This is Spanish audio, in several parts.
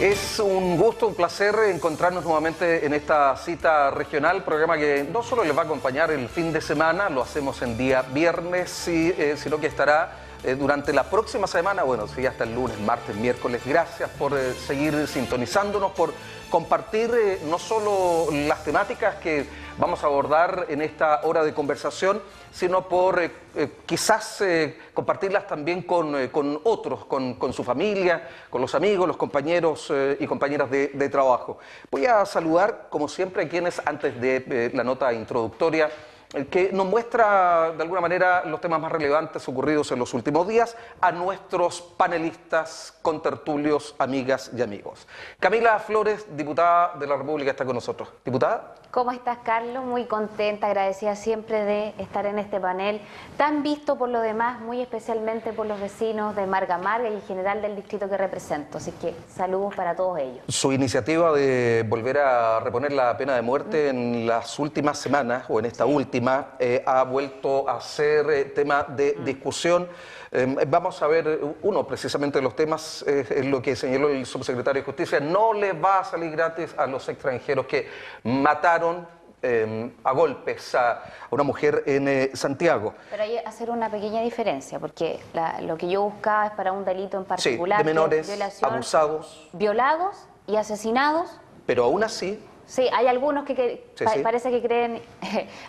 Es un gusto, un placer encontrarnos nuevamente en esta cita regional, programa que no solo les va a acompañar el fin de semana, lo hacemos en día viernes, sino que estará durante la próxima semana, bueno, sí, hasta el lunes, martes, miércoles. Gracias por seguir sintonizándonos, por compartir no solo las temáticas que vamos a abordar en esta hora de conversación, sino por quizás compartirlas también con otros, con su familia, con los amigos, los compañeros y compañeras de trabajo. Voy a saludar, como siempre, a quienes, antes de la nota introductoria, que nos muestra de alguna manera los temas más relevantes ocurridos en los últimos días, a nuestros panelistas, contertulios, amigas y amigos. Camila Flores, diputada de la República, está con nosotros. Diputada. ¿Cómo estás, Carlos? Muy contenta, agradecida siempre de estar en este panel, tan visto por los demás, muy especialmente por los vecinos de Marga Marga y en general del distrito que represento. Así que saludos para todos ellos. Su iniciativa de volver a reponer la pena de muerte en las últimas semanas, o en esta última, ha vuelto a ser tema de discusión. Vamos a ver uno precisamente de los temas, es lo que señaló el subsecretario de Justicia: no le va a salir gratis a los extranjeros que mataron a golpes a una mujer en Santiago. Pero hay que hacer una pequeña diferencia, porque lo que yo buscaba es para un delito en particular. Sí, de menores, violación, abusados. Violados y asesinados. Pero aún así... Sí, hay algunos que parece que creen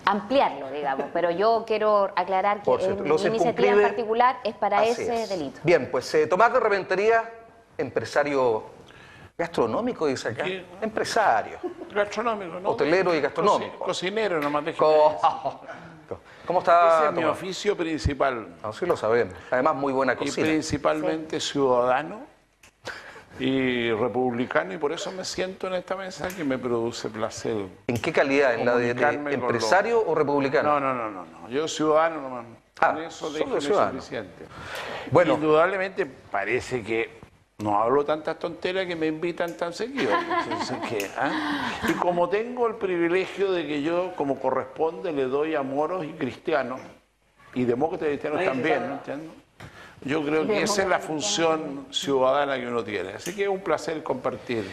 ampliarlo, digamos, pero yo quiero aclarar que mi iniciativa en particular es para ese delito. Bien, pues Tomás de Reventería, empresario gastronómico, dice acá. ¿Qué? Empresario. Gastronómico, ¿no? Hotelero y gastronómico. Cocinero, nomás déjeme ¿Cómo está, Ese es mi Tomás? oficio principal. No, sí lo sabemos. Además, muy buena Y cocina. principalmente ciudadano y republicano, y por eso me siento en esta mesa, que me produce placer. ¿En qué calidad? ¿En la de empresario o republicano? No. Yo ciudadano nomás. Con eso déjeme suficiente. Bueno. Indudablemente parece que no hablo tantas tonteras que me invitan tan seguido. Entonces, Y como tengo el privilegio de que yo, como corresponde, le doy a moros y cristianos, y demócratas y cristianos también, ¿no entiendo? Yo creo que esa es la función ciudadana que uno tiene. Así que es un placer compartir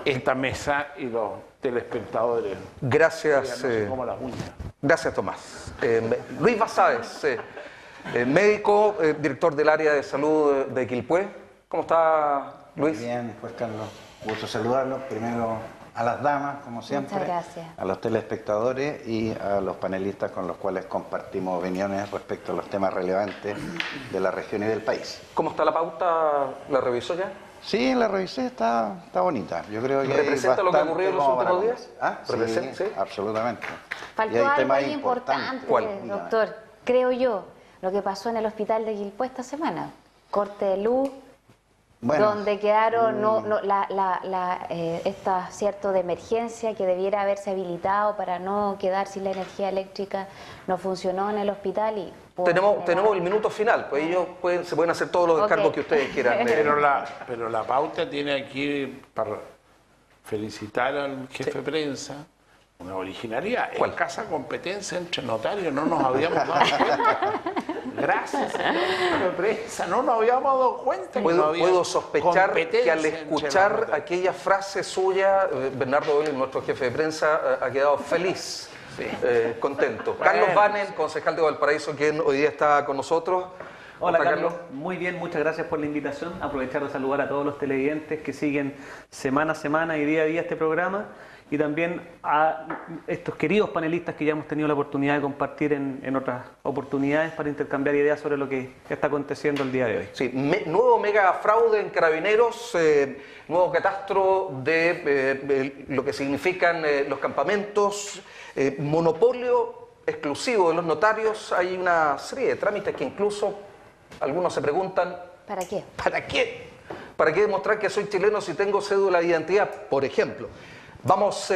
esta mesa y los telespectadores. Gracias. Como las uñas. Gracias, Tomás. Luis Basáez, médico, director del área de salud de Quilpué. ¿Cómo está, Luis? Bien, pues Carlos, gusto saludarlos. Primero a las damas, como siempre. Muchas gracias. A los telespectadores y a los panelistas con los cuales compartimos opiniones respecto a los temas relevantes de la región y del país. ¿Cómo está la pauta? ¿La revisó ya? Sí, la revisé, está bonita. Yo creo que ¿representa lo que ha ocurrido en los últimos días? ¿Ah? Sí, absolutamente. Faltó algo ahí importante, doctor. Creo yo, lo que pasó en el hospital de Quilpué esta semana. Corte de luz. Bueno, donde quedaron esta cierto de emergencia que debiera haberse habilitado para no quedar sin la energía eléctrica, no funcionó en el hospital y tenemos el minuto final, pues ellos se pueden hacer todos los descargos que ustedes quieran. Pero la pauta tiene aquí para felicitar al jefe de prensa. Una originalidad. ¿Cuál? Escasa competencia entre notarios, no nos habíamos dado cuenta. Gracias, señor jefe de prensa, no nos habíamos dado cuenta. Puedo sospechar que al escuchar aquella frase suya, Bernardo Vélez, nuestro jefe de prensa, ha quedado feliz, contento. Bueno. Carlos Banen, concejal de Valparaíso, quien hoy día está con nosotros. Hola, Carlos, muy bien, muchas gracias por la invitación. Aprovechar de saludar a todos los televidentes que siguen semana a semana y día a día este programa, y también a estos queridos panelistas que ya hemos tenido la oportunidad de compartir en otras oportunidades para intercambiar ideas sobre lo que está aconteciendo el día de hoy. Sí, nuevo mega fraude en Carabineros, nuevo catastro de lo que significan los campamentos, monopolio exclusivo de los notarios. Hay una serie de trámites que incluso algunos se preguntan... ¿Para qué? ¿Para qué? ¿Para qué demostrar que soy chileno si tengo cédula de identidad, por ejemplo? Vamos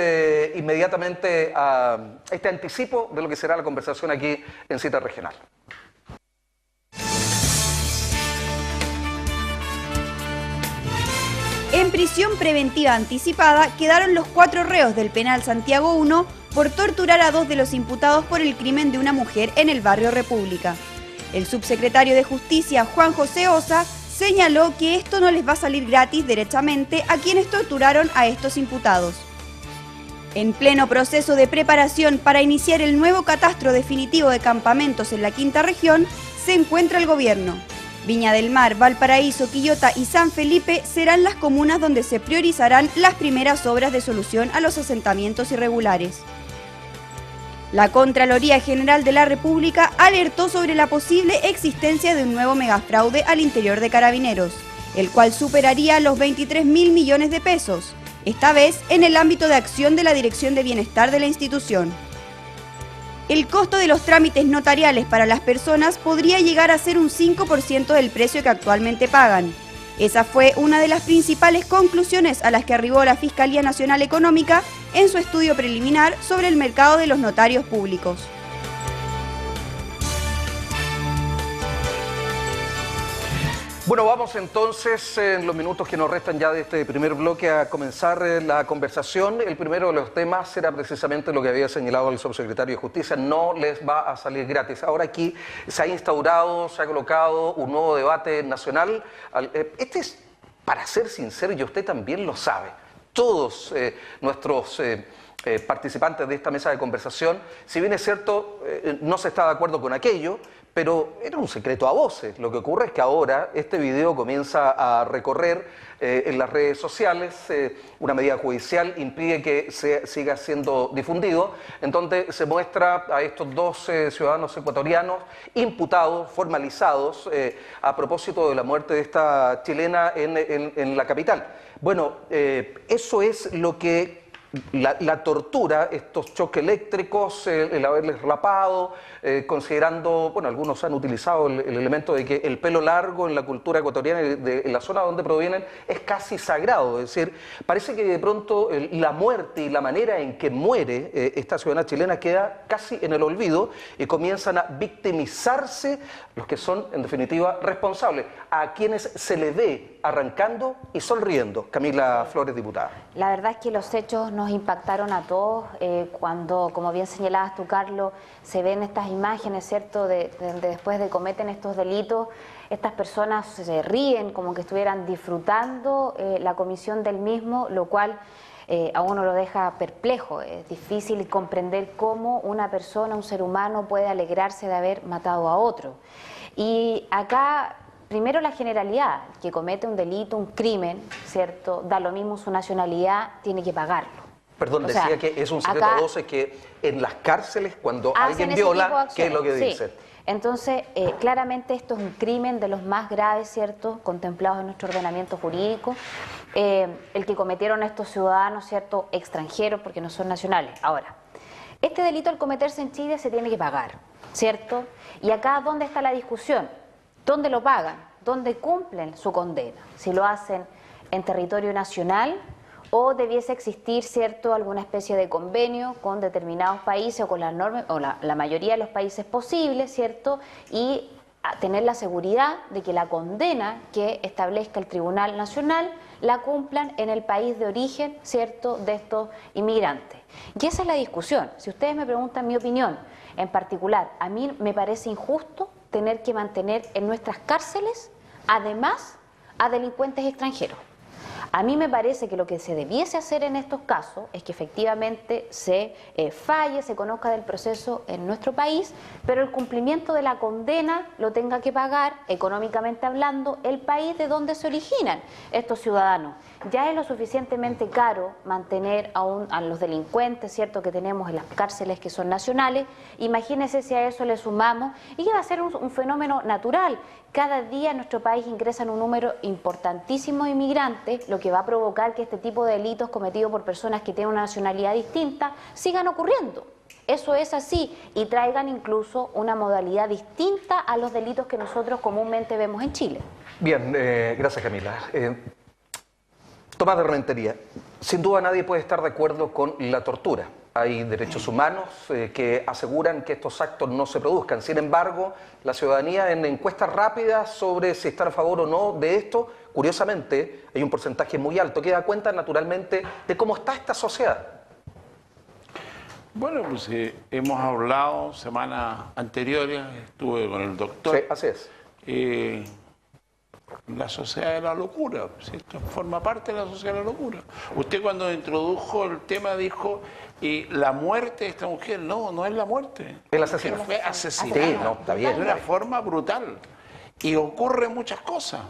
inmediatamente a este anticipo de lo que será la conversación aquí en Cita Regional. En prisión preventiva anticipada quedaron los 4 reos del penal Santiago 1 por torturar a 2 de los imputados por el crimen de una mujer en el barrio República. El subsecretario de Justicia, Juan José Osa, señaló que esto no les va a salir gratis derechamente a quienes torturaron a estos imputados. En pleno proceso de preparación para iniciar el nuevo catastro definitivo de campamentos en la quinta región, se encuentra el gobierno. Viña del Mar, Valparaíso, Quillota y San Felipe serán las comunas donde se priorizarán las primeras obras de solución a los asentamientos irregulares. La Contraloría General de la República alertó sobre la posible existencia de un nuevo megafraude al interior de Carabineros, el cual superaría los 23.000 millones de pesos, esta vez en el ámbito de acción de la Dirección de Bienestar de la institución. El costo de los trámites notariales para las personas podría llegar a ser un 5% del precio que actualmente pagan. Esa fue una de las principales conclusiones a las que arribó la Fiscalía Nacional Económica en su estudio preliminar sobre el mercado de los notarios públicos. Bueno, vamos entonces en los minutos que nos restan ya de este primer bloque a comenzar la conversación. El primero de los temas era precisamente lo que había señalado el subsecretario de Justicia: no les va a salir gratis. Ahora aquí se ha instaurado, se ha colocado un nuevo debate nacional. Este es, para ser sincero, y usted también lo sabe, todos nuestros participantes de esta mesa de conversación, si bien es cierto, no se está de acuerdo con aquello, pero era un secreto a voces. Lo que ocurre es que ahora este video comienza a recorrer en las redes sociales. Una medida judicial impide que siga siendo difundido, en donde se muestra a estos dos ciudadanos ecuatorianos imputados, formalizados, a propósito de la muerte de esta chilena en la capital. Bueno, eso es lo que la tortura, estos choques eléctricos, el haberles rapado, considerando, bueno, algunos han utilizado el elemento de que el pelo largo en la cultura ecuatoriana, en la zona donde provienen, es casi sagrado. Es decir, parece que de pronto la muerte y la manera en que muere esta ciudadana chilena queda casi en el olvido y comienzan a victimizarse los que son, en definitiva, responsables, a quienes se le ve arrancando y sonriendo. Camila Flores, diputada. La verdad es que los hechos nos impactaron a todos cuando, como bien señalabas tú, Carlos, se ven estas imágenes, ¿cierto?, de después de cometen estos delitos, estas personas se ríen como que estuvieran disfrutando la comisión del mismo, lo cual a uno lo deja perplejo. Es difícil comprender cómo una persona, un ser humano, puede alegrarse de haber matado a otro. Y acá, primero, la generalidad, que comete un delito, un crimen, ¿cierto?, da lo mismo su nacionalidad, tiene que pagarlo. Perdón, decía que es un secreto a voces que en las cárceles, cuando alguien viola, ¿qué es lo que dice? Sí. Entonces, claramente esto es un crimen de los más graves, ¿cierto?, contemplados en nuestro ordenamiento jurídico, el que cometieron estos ciudadanos, ¿cierto?, extranjeros, porque no son nacionales. Ahora, este delito al cometerse en Chile se tiene que pagar, ¿cierto? Y acá, ¿dónde está la discusión? ¿Dónde lo pagan? ¿Dónde cumplen su condena? Si lo hacen en territorio nacional o debiese existir, ¿cierto?, alguna especie de convenio con determinados países o con las normas, o la mayoría de los países posibles, ¿cierto?, y tener la seguridad de que la condena que establezca el Tribunal Nacional la cumplan en el país de origen, ¿cierto?, de estos inmigrantes. Y esa es la discusión. Si ustedes me preguntan mi opinión en particular, a mí me parece injusto tener que mantener en nuestras cárceles, además, a delincuentes extranjeros. A mí me parece que lo que se debiese hacer en estos casos es que efectivamente se falle, se conozca del proceso en nuestro país, pero el cumplimiento de la condena lo tenga que pagar, económicamente hablando, el país de donde se originan estos ciudadanos. Ya es lo suficientemente caro mantener a los delincuentes, ¿cierto?, que tenemos en las cárceles que son nacionales. Imagínense si a eso le sumamos, y que va a ser un fenómeno natural. Cada día en nuestro país ingresan un número importantísimo de inmigrantes, lo que va a provocar que este tipo de delitos cometidos por personas que tienen una nacionalidad distinta sigan ocurriendo. Eso es así, y traigan incluso una modalidad distinta a los delitos que nosotros comúnmente vemos en Chile. Bien, gracias, Camila. Tomás de Rentería, sin duda nadie puede estar de acuerdo con la tortura. Hay derechos humanos que aseguran que estos actos no se produzcan. Sin embargo, la ciudadanía, en encuestas rápidas sobre si está a favor o no de esto, curiosamente, hay un porcentaje muy alto que da cuenta naturalmente de cómo está esta sociedad. Bueno, pues hemos hablado semanas anteriores, estuve con el doctor. Sí, así es. la sociedad de la locura. ¿Sí? Esto forma parte de la sociedad de la locura. Usted cuando introdujo el tema dijo, y la muerte de esta mujer, no es la muerte. El asesinato. Fue asesinada. Sí, no, está bien. De una forma brutal. Y ocurre muchas cosas.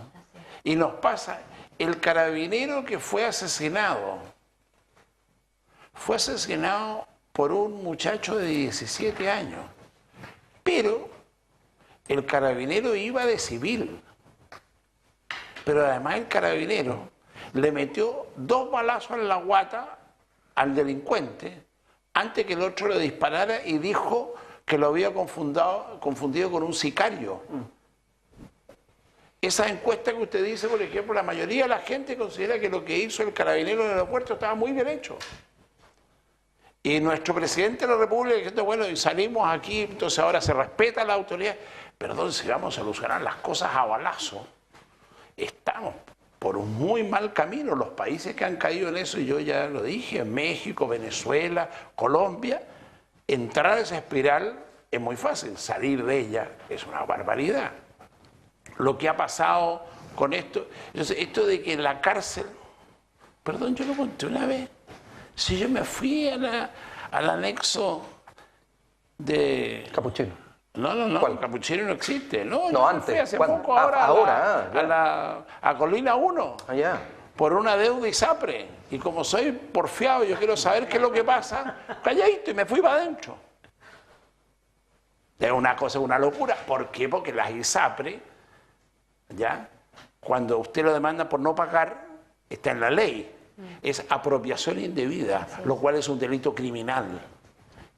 Y nos pasa, el carabinero que fue asesinado por un muchacho de 17 años. Pero el carabinero iba de civil. Pero además el carabinero le metió 2 balazos en la guata al delincuente antes que el otro le disparara y dijo que lo había confundido con un sicario. Esa encuesta que usted dice, por ejemplo, la mayoría de la gente considera que lo que hizo el carabinero en el aeropuerto estaba muy bien hecho. Y nuestro presidente de la República diciendo, bueno, y salimos aquí, entonces ahora se respeta la autoridad. Pero entonces si vamos a solucionar las cosas a balazo, estamos por un muy mal camino. Los países que han caído en eso, y yo ya lo dije, México, Venezuela, Colombia, entrar a esa espiral es muy fácil, salir de ella es una barbaridad. Lo que ha pasado con esto, entonces, esto de que en la cárcel, perdón, yo lo conté una vez, si yo me fui al anexo de... Capuchino. No, ¿Cuál? Capuchino no existe. No, No, yo antes. fui hace ¿Cuándo? poco ahora Ya. a Colina 1 Allá. por una deuda ISAPRE. Y como soy porfiado, yo quiero saber qué es lo que pasa, calladito, y me fui para adentro. Es una cosa, una locura. ¿Por qué? Porque las ISAPRE, ¿ya? Cuando usted lo demanda por no pagar, está en la ley. Es apropiación indebida, lo cual es un delito criminal.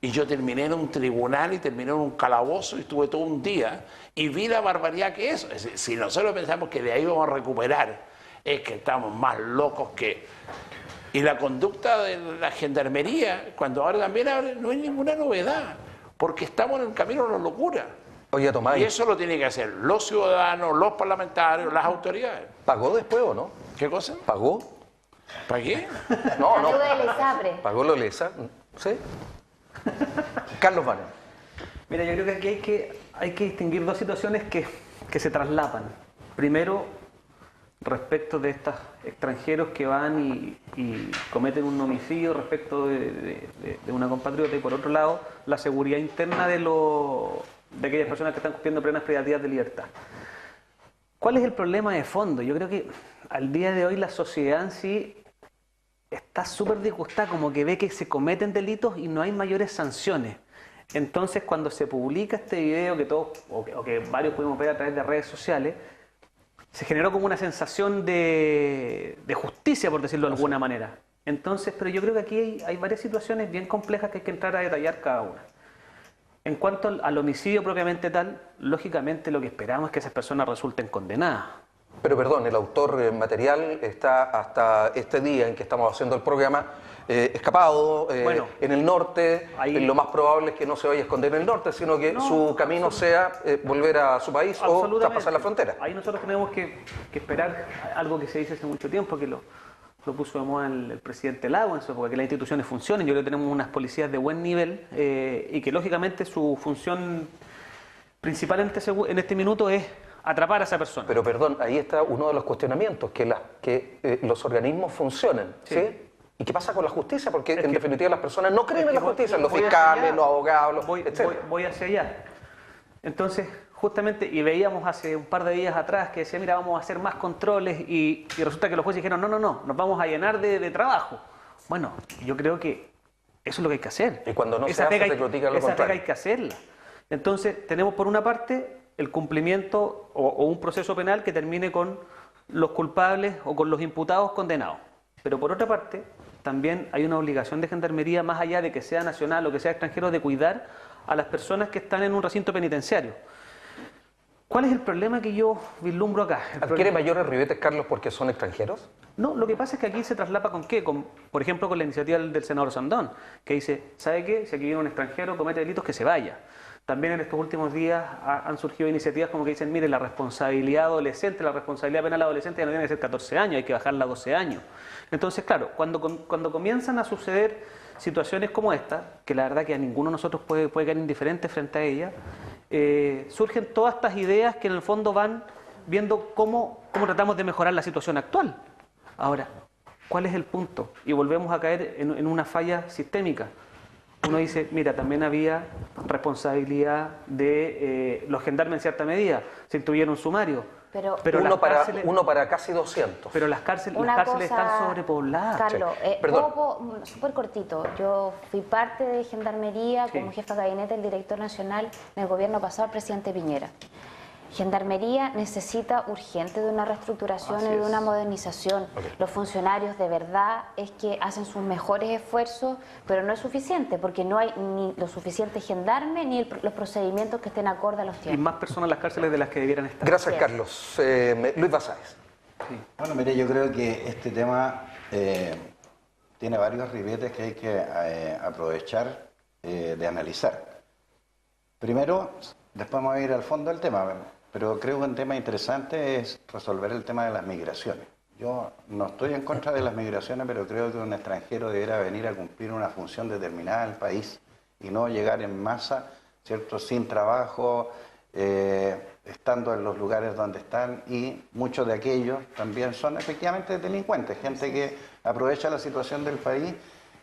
Y yo terminé en un tribunal y terminé en un calabozo y estuve todo un día y vi la barbaridad que es. Es decir, si nosotros pensamos que de ahí vamos a recuperar, es que estamos más locos que... Y la conducta de la gendarmería, cuando ahora también abre, no es ninguna novedad, porque estamos en el camino de la locura. Oye, Tomás, Y eso lo tienen que hacer los ciudadanos, los parlamentarios, las autoridades. ¿pagó después o no? ¿Qué cosa? ¿Pagó? ¿Para qué? No, La no. deuda del ISAPRE. ¿Pagó lo LESA? ¿Sí? Carlos Vane. Mira, yo creo que aquí hay que distinguir 2 situaciones que se traslapan. Primero, respecto de estos extranjeros que van y cometen un homicidio respecto de una compatriota, y por otro lado, la seguridad interna de aquellas personas que están cumpliendo penas privativas de libertad. ¿Cuál es el problema de fondo? Yo creo que al día de hoy la sociedad en sí está súper disgustada, como que ve que se cometen delitos y no hay mayores sanciones. Entonces, cuando se publica este video que todos, o que varios pudimos ver a través de redes sociales, se generó como una sensación de justicia, por decirlo de alguna manera. Entonces, pero yo creo que aquí hay varias situaciones bien complejas que hay que entrar a detallar cada una. En cuanto al homicidio propiamente tal, lógicamente lo que esperamos es que esas personas resulten condenadas. Pero perdón, el autor material está hasta este día en que estamos haciendo el programa escapado Bueno, en el norte. ahí- Lo más probable es que no se vaya a esconder en el norte, sino que su camino sea volver a su país o Absolutamente. traspasar la frontera. Ahí nosotros tenemos que esperar algo que se dice hace mucho tiempo, que lo puso de moda el presidente Lago en su época, que las instituciones funcionen. Yo creo que tenemos unas policías de buen nivel y que lógicamente su función principal en este minuto es atrapar a esa persona. Pero perdón, ahí está uno de los cuestionamientos, que los organismos funcionen, ¿sí? ¿Y qué pasa con la justicia? Porque en definitiva las personas no creen en la justicia, los voy hacia fiscales, allá. los abogados, etc. Voy hacia allá. Entonces, justamente, y veíamos hace un par de días atrás que decía, mira, vamos a hacer más controles y resulta que los jueces dijeron, no, nos vamos a llenar de trabajo. Bueno, yo creo que eso es lo que hay que hacer. Y cuando no se Esa hace, pega se critica lo esa pega contrario. hay que hacerla. Entonces, tenemos por una parte el cumplimiento o un proceso penal que termine con los culpables o con los imputados condenados. Pero por otra parte, también hay una obligación de gendarmería, más allá de que sea nacional o que sea extranjero, de cuidar a las personas que están en un recinto penitenciario. ¿Cuál es el problema que yo vislumbro acá? ¿Adquiere mayores ribetes, Carlos, porque son extranjeros? No, lo que pasa es que aquí se traslapa con qué, por ejemplo, con la iniciativa del senador Sandón, que dice, ¿sabe qué? Si aquí viene un extranjero, comete delitos, que se vaya. También en estos últimos días han surgido iniciativas como que dicen, mire, la responsabilidad adolescente, la responsabilidad penal adolescente ya no tiene que ser 14 años, hay que bajarla a 12 años. Entonces, claro, cuando comienzan a suceder situaciones como esta, que la verdad que a ninguno de nosotros puede quedar indiferente frente a ella, surgen todas estas ideas que en el fondo van viendo cómo tratamos de mejorar la situación actual. Ahora, ¿cuál es el punto? Y volvemos a caer en una falla sistémica. Uno dice, mira, también había responsabilidad de los gendarmes en cierta medida, se instruyeron sumarios. Pero uno para casi 200. Pero las cárceles están sobrepobladas. Carlos, Perdón. súper cortito. Yo fui parte de Gendarmería como jefa de gabinete del director nacional en el gobierno pasado, el presidente Piñera. Gendarmería necesita urgente de una reestructuración y de una modernización. Los funcionarios de verdad es que hacen sus mejores esfuerzos, pero no es suficiente porque no hay ni los suficientes gendarmes ni los procedimientos que estén acorde a los tiempos. Y más personas en las cárceles de las que debieran estar. Gracias, Carlos. Luis Basáez. Sí. Bueno, mire, yo creo que este tema tiene varios ribetes que hay que aprovechar de analizar. Primero, después vamos a ir al fondo del tema, pero creo que un tema interesante es resolver el tema de las migraciones. Yo no estoy en contra de las migraciones, pero creo que un extranjero deberá venir a cumplir una función determinada en el país y no llegar en masa, ¿cierto?, sin trabajo, estando en los lugares donde están, y muchos de aquellos también son efectivamente delincuentes, gente que aprovecha la situación del país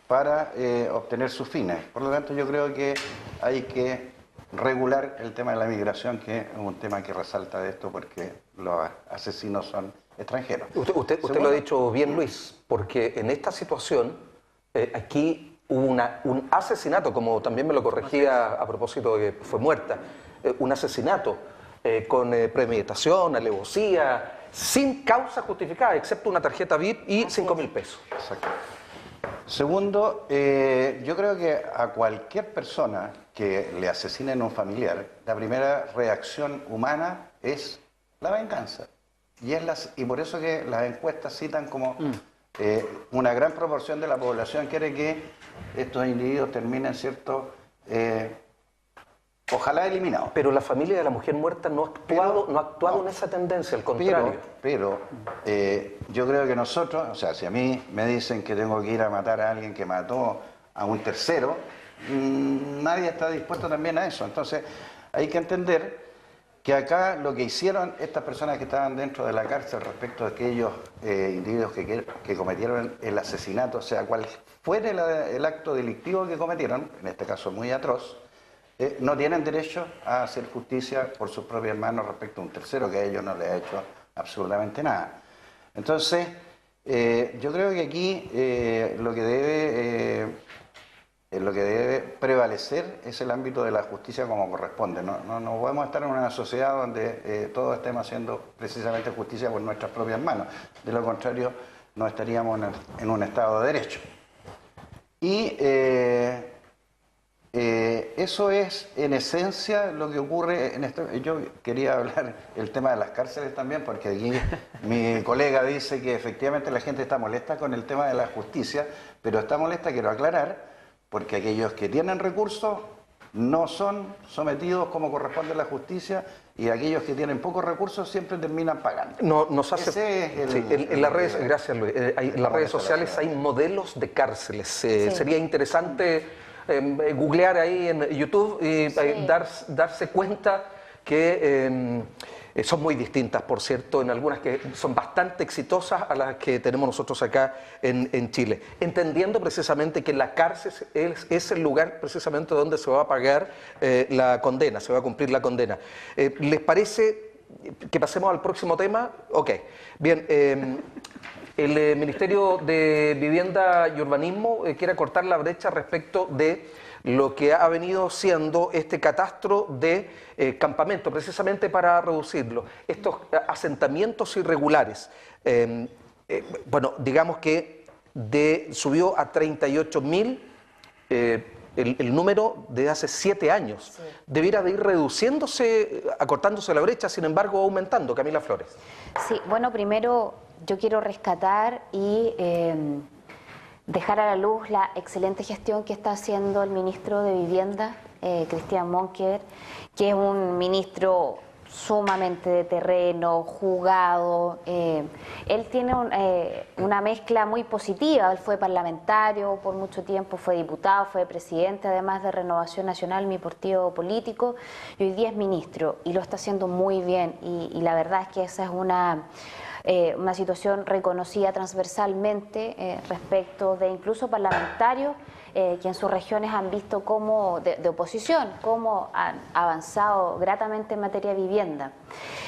para obtener sus fines. Por lo tanto, yo creo que hay que regular el tema de la migración, que es un tema que resalta de esto porque los asesinos son extranjeros. Usted lo ha dicho bien, Luis, porque en esta situación aquí hubo un asesinato, como también me lo corregía a propósito de que fue muerta, un asesinato con premeditación, alevosía, sin causa justificada, excepto una tarjeta VIP y 5.000 pesos. Exacto. Segundo, yo creo que a cualquier persona que le asesinen a un familiar, la primera reacción humana es la venganza. Y por eso que las encuestas citan como una gran proporción de la población quiere que estos individuos terminen, ¿cierto?, ojalá eliminados. Pero la familia de la mujer muerta no ha actuado en esa tendencia, al contrario. Pero yo creo que nosotros, o sea, si a mí me dicen que tengo que ir a matar a alguien que mató a un tercero, nadie está dispuesto también a eso. Entonces hay que entender que acá lo que hicieron estas personas que estaban dentro de la cárcel respecto a aquellos individuos que cometieron el asesinato, o sea, cual fuera el acto delictivo que cometieron, en este caso muy atroz, no tienen derecho a hacer justicia por sus propias manos respecto a un tercero que a ellos no les ha hecho absolutamente nada. Entonces, yo creo que aquí lo que debe prevalecer es el ámbito de la justicia como corresponde. No podemos estar en una sociedad donde todos estemos haciendo precisamente justicia por nuestras propias manos. De lo contrario, no estaríamos en un Estado de Derecho. Y eso es en esencia lo que ocurre en esto. Yo quería hablar el tema de las cárceles también, porque aquí mi colega dice que efectivamente la gente está molesta con el tema de la justicia, pero está molesta, quiero aclarar, porque aquellos que tienen recursos no son sometidos como corresponde a la justicia, y aquellos que tienen pocos recursos siempre terminan pagando. En las redes, gracias Luis, en las redes sociales hay modelos de cárceles. Sería interesante googlear ahí en YouTube y darse cuenta que son muy distintas, por cierto, en algunas que son bastante exitosas a las que tenemos nosotros acá en Chile, entendiendo precisamente que la cárcel es el lugar precisamente donde se va a pagar la condena, se va a cumplir la condena. ¿Les parece que pasemos al próximo tema? Ok, bien. El Ministerio de Vivienda y Urbanismo quiere cortar la brecha respecto de lo que ha venido siendo este catastro de campamento, precisamente para reducirlo. Estos asentamientos irregulares, bueno, digamos que subió a 38.000 el número de hace 7 años. Sí. Debiera de ir reduciéndose, acortándose la brecha, sin embargo, aumentando. Camila Flores. Sí, bueno, primero yo quiero rescatar y dejar a la luz la excelente gestión que está haciendo el ministro de Vivienda, Cristian Monkever, que es un ministro sumamente de terreno, jugado. Él tiene una mezcla muy positiva. Él fue parlamentario por mucho tiempo, fue diputado, fue presidente, además de Renovación Nacional, mi partido político, y hoy día es ministro, y lo está haciendo muy bien. Y la verdad es que esa es una situación reconocida transversalmente respecto de incluso parlamentarios que en sus regiones han visto cómo, de oposición, cómo han avanzado gratamente en materia de vivienda.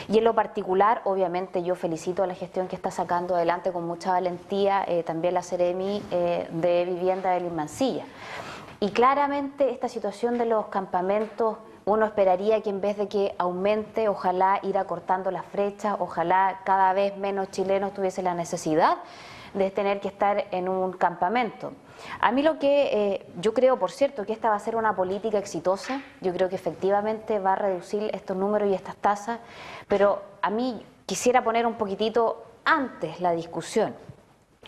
Y en lo particular, obviamente, yo felicito a la gestión que está sacando adelante con mucha valentía también la Seremi de Vivienda de Elin Mancilla. Y claramente esta situación de los campamentos, uno esperaría que en vez de que aumente, ojalá ir acortando las brechas, ojalá cada vez menos chilenos tuviesen la necesidad de tener que estar en un campamento. A mí lo que yo creo, por cierto, que esta va a ser una política exitosa. Yo creo que efectivamente va a reducir estos números y estas tasas, pero a mí quisiera poner un poquitito antes la discusión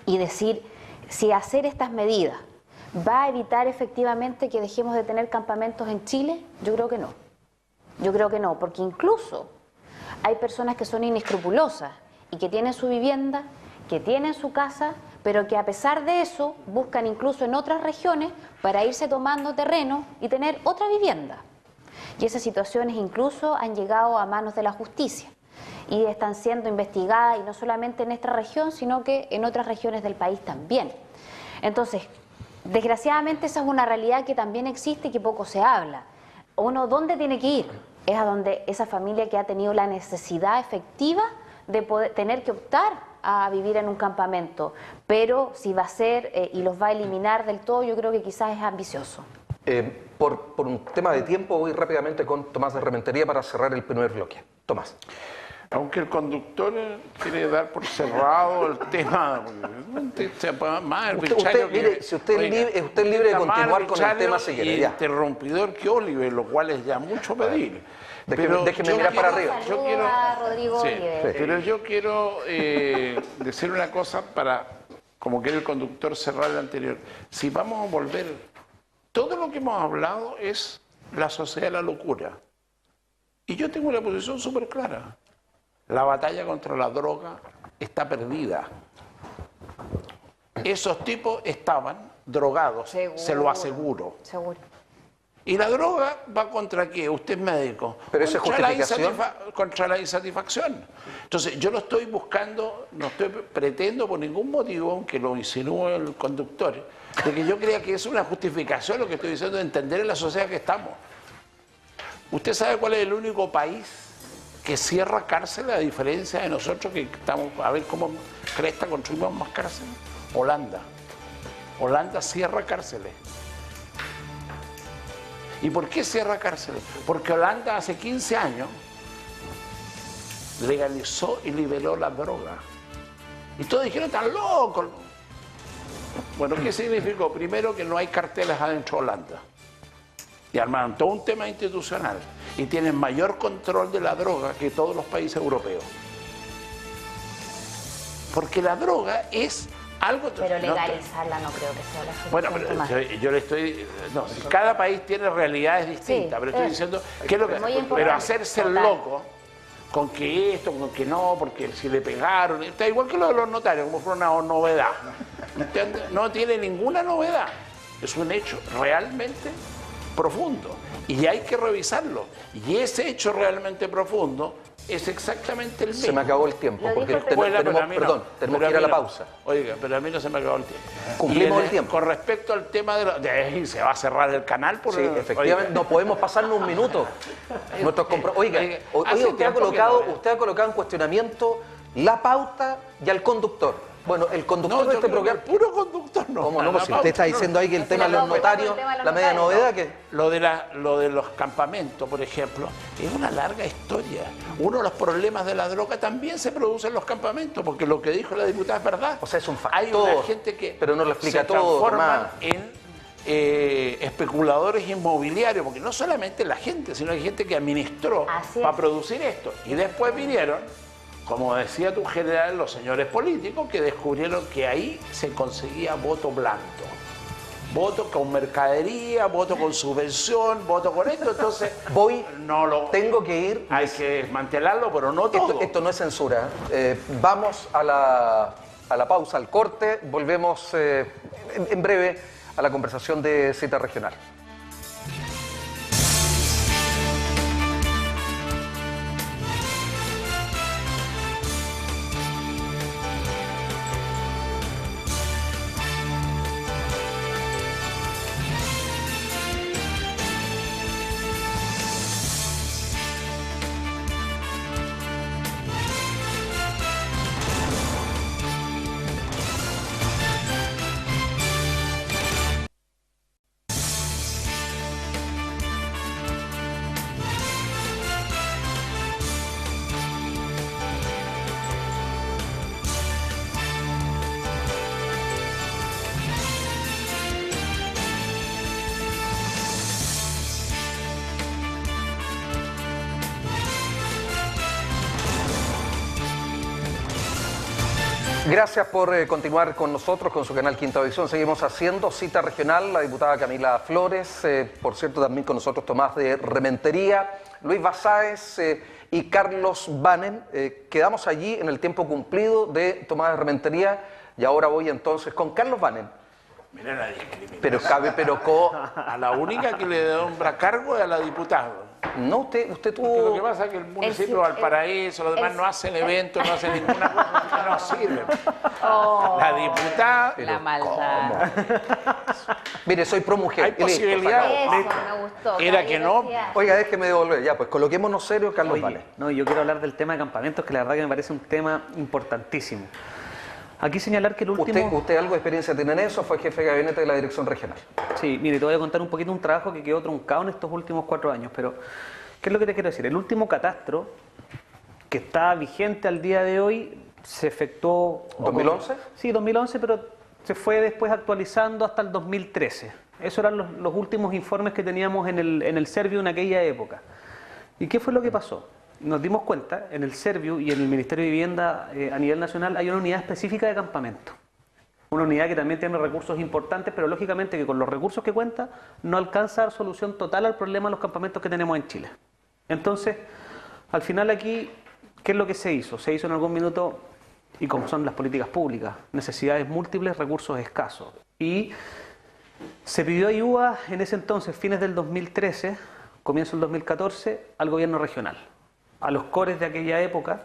y decir si hacer estas medidas va a evitar efectivamente que dejemos de tener campamentos en Chile. Yo creo que no. Yo creo que no, porque incluso hay personas que son inescrupulosas y que tienen su vivienda, que tienen su casa, pero que a pesar de eso buscan incluso en otras regiones para irse tomando terreno y tener otra vivienda. Y esas situaciones incluso han llegado a manos de la justicia y están siendo investigadas, y no solamente en esta región, sino que en otras regiones del país también. Entonces, desgraciadamente esa es una realidad que también existe y que poco se habla. Uno, ¿dónde tiene que ir? Es a donde esa familia que ha tenido la necesidad efectiva de poder tener que optar a vivir en un campamento, pero si va a ser y los va a eliminar del todo, yo creo que quizás es ambicioso. Por un tema de tiempo voy rápidamente con Tomás de Rementería para cerrar el primer bloque. Tomás. Aunque el conductor quiere dar por cerrado el tema, mire, si usted es libre de continuar con el tema si quiere. Ya. Interrumpidor que Oliver, lo cual es ya mucho pedir. Déjeme mirar para arriba. Yo quiero, Rodrigo pero yo quiero decir una cosa para, como quiere el conductor, cerrar el anterior. Si vamos a volver, todo lo que hemos hablado es la sociedad de la locura. Y yo tengo una posición súper clara. La batalla contra la droga está perdida. Esos tipos estaban drogados, seguro, se lo aseguro. Seguro. ¿Y la droga va contra qué? Usted es médico. Pero eso es justificación. Contra la insatisfacción. Entonces, yo no estoy buscando, pretendo por ningún motivo, aunque lo insinúe el conductor, de que yo crea que es una justificación lo que estoy diciendo de entender en la sociedad que estamos. ¿Usted sabe cuál es el único país que cierra cárceles, a diferencia de nosotros que estamos a ver cómo cresta construimos más cárceles? Holanda. Holanda cierra cárceles. ¿Y por qué cierra cárceles? Porque Holanda hace 15 años legalizó y liberó la droga. Y todos dijeron, ¡tan loco! Bueno, ¿qué significó? Primero, que no hay carteles adentro de Holanda. Y armaron todo un tema institucional. Y tienen mayor control de la droga que todos los países europeos. Porque la droga es algo... Pero legalizarla no creo que sea la solución. Bueno, pero yo le estoy... No, cada país tiene realidades distintas, sí, pero estoy diciendo... ¿qué es lo que, pero hacerse el loco con que esto, con que no, porque si le pegaron... Está igual que lo de los notarios, como fue una novedad. No tiene ninguna novedad. Es un hecho realmente profundo. Y hay que revisarlo. Y ese hecho realmente profundo es exactamente el mismo. Se me acabó el tiempo, porque tenemos que ir a la pausa. Oiga, pero a mí no se me acabó el tiempo. Cumplimos el tiempo. Con respecto al tema de se va a cerrar el canal. Sí, efectivamente, no podemos pasarnos un minuto. Oiga, usted ha colocado en cuestionamiento la pauta y al conductor. Bueno, el conductor de este programa... Puro conductor, no. ¿Cómo no? Pues si usted está diciendo ahí que el tema de los notarios, la media novedad que... Lo de los campamentos, por ejemplo, es una larga historia. Uno de los problemas de la droga también se produce en los campamentos, porque lo que dijo la diputada es verdad. O sea, es un factor. Hay una gente que pero no lo explica se todo, transforman en especuladores inmobiliarios, porque no solamente la gente, sino hay gente que administró para producir esto. Y después vinieron, como decía tu general, los señores políticos que descubrieron que ahí se conseguía voto blando. voto con mercadería, voto con subvención, voto con esto, entonces tengo que ir. Hay que desmantelarlo, pero no todo. Esto no es censura. Vamos a la pausa, al corte, volvemos en breve a la conversación de Cita Regional. Gracias por continuar con nosotros, con su canal Quinta Visión. Seguimos haciendo Cita Regional, la diputada Camila Flores, por cierto también con nosotros Tomás de Rementería, Luis Basáez y Carlos Banen. Quedamos allí en el tiempo cumplido de Tomás de Rementería y ahora voy entonces con Carlos Banen. Mira la discriminación. Pero a la única que le nombra cargo es a la diputada. No, usted tuvo... Porque lo que pasa es que el municipio de Valparaíso, los demás no hacen eventos, no hacen ninguna cosa, no sirve. La diputada... La maldad. Mire, soy pro mujer. Hay posibilidades. Eso me gustó. Era que no. Oiga, déjeme devolver. Ya, pues coloquémonos serios, Carlos Banen. No, yo quiero hablar del tema de campamentos, que la verdad que me parece un tema importantísimo. Aquí señalar que el último... ¿Usted algo de experiencia tiene en eso? Fue jefe de gabinete de la dirección regional. Sí, mire, te voy a contar un poquito un trabajo que quedó truncado en estos últimos 4 años, pero ¿qué es lo que te quiero decir? El último catastro que está vigente al día de hoy se efectuó... ¿2011? Sí, 2011, pero se fue después actualizando hasta el 2013. Esos eran los últimos informes que teníamos en el Serviu en aquella época. ¿Y qué fue lo que pasó? Nos dimos cuenta, en el Serviu y en el Ministerio de Vivienda a nivel nacional hay una unidad específica de campamento. Una unidad que también tiene recursos importantes, pero lógicamente que con los recursos que cuenta no alcanza a dar solución total al problema de los campamentos que tenemos en Chile. Entonces, al final aquí, ¿qué es lo que se hizo? Se hizo en algún minuto, y como son las políticas públicas, necesidades múltiples, recursos escasos. Y se pidió ayuda en ese entonces, fines del 2013, comienzo del 2014, al gobierno regional, a los cores de aquella época,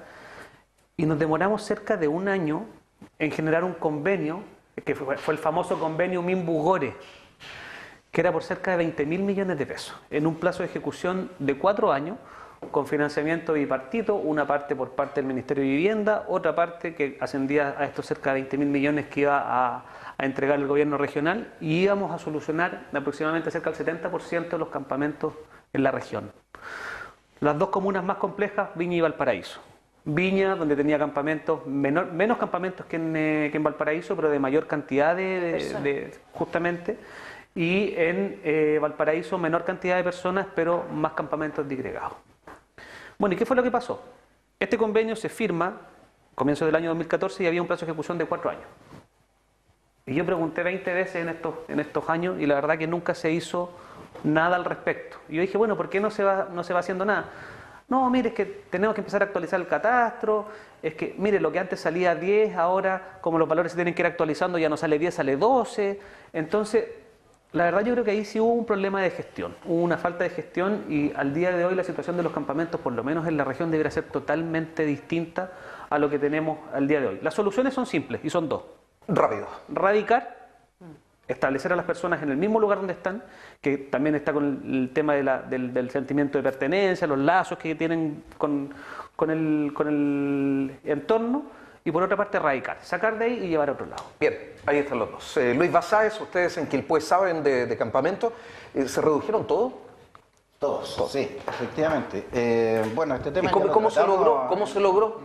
y nos demoramos cerca de 1 año en generar un convenio, que fue el famoso convenio Minbu-Gore, que era por cerca de 20.000 millones de pesos, en un plazo de ejecución de 4 años, con financiamiento bipartito, una parte por parte del Ministerio de Vivienda, otra parte que ascendía a estos cerca de 20.000 millones que iba a entregar el gobierno regional, y íbamos a solucionar aproximadamente cerca del 70% de los campamentos en la región. Las dos comunas más complejas, Viña y Valparaíso. Viña, donde tenía campamentos, menos campamentos que en Valparaíso, pero de mayor cantidad justamente, y en Valparaíso menor cantidad de personas, pero más campamentos disgregados. Bueno, ¿y qué fue lo que pasó? Este convenio se firma, comienzo del año 2014, y había un plazo de ejecución de 4 años. Y yo pregunté 20 veces en estos años, y la verdad que nunca se hizo nada al respecto. Y yo dije, bueno, ¿por qué no se va haciendo nada? No, mire, es que tenemos que empezar a actualizar el catastro, es que, mire, lo que antes salía 10, ahora, como los valores se tienen que ir actualizando, ya no sale 10, sale 12. Entonces, la verdad yo creo que ahí sí hubo un problema de gestión, hubo una falta de gestión, y al día de hoy la situación de los campamentos, por lo menos en la región, debería ser totalmente distinta a lo que tenemos al día de hoy. Las soluciones son simples, y son 2. Rápido. Radicar, establecer a las personas en el mismo lugar donde están, que también está con el tema del sentimiento de pertenencia, los lazos que tienen con el entorno, y por otra parte radicar, sacar de ahí y llevar a otro lado. Bien, ahí están los dos. Luis Basáez, ustedes en Quilpué saben de campamento, ¿se redujeron todo? Todos, sí, efectivamente. Bueno, este tema... ¿Y cómo se logró?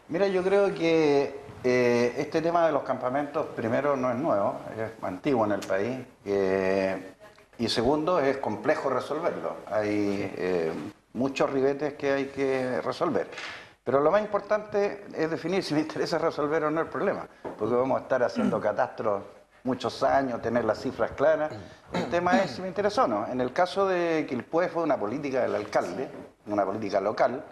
Mira, yo creo que este tema de los campamentos, primero, no es nuevo, es antiguo en el país, y segundo, es complejo resolverlo. Hay muchos ribetes que hay que resolver. Pero lo más importante es definir si me interesa resolver o no el problema, porque vamos a estar haciendo catastros muchos años, tener las cifras claras. El tema es si me interesa o no. En el caso de Quilpué fue una política del alcalde, una política local,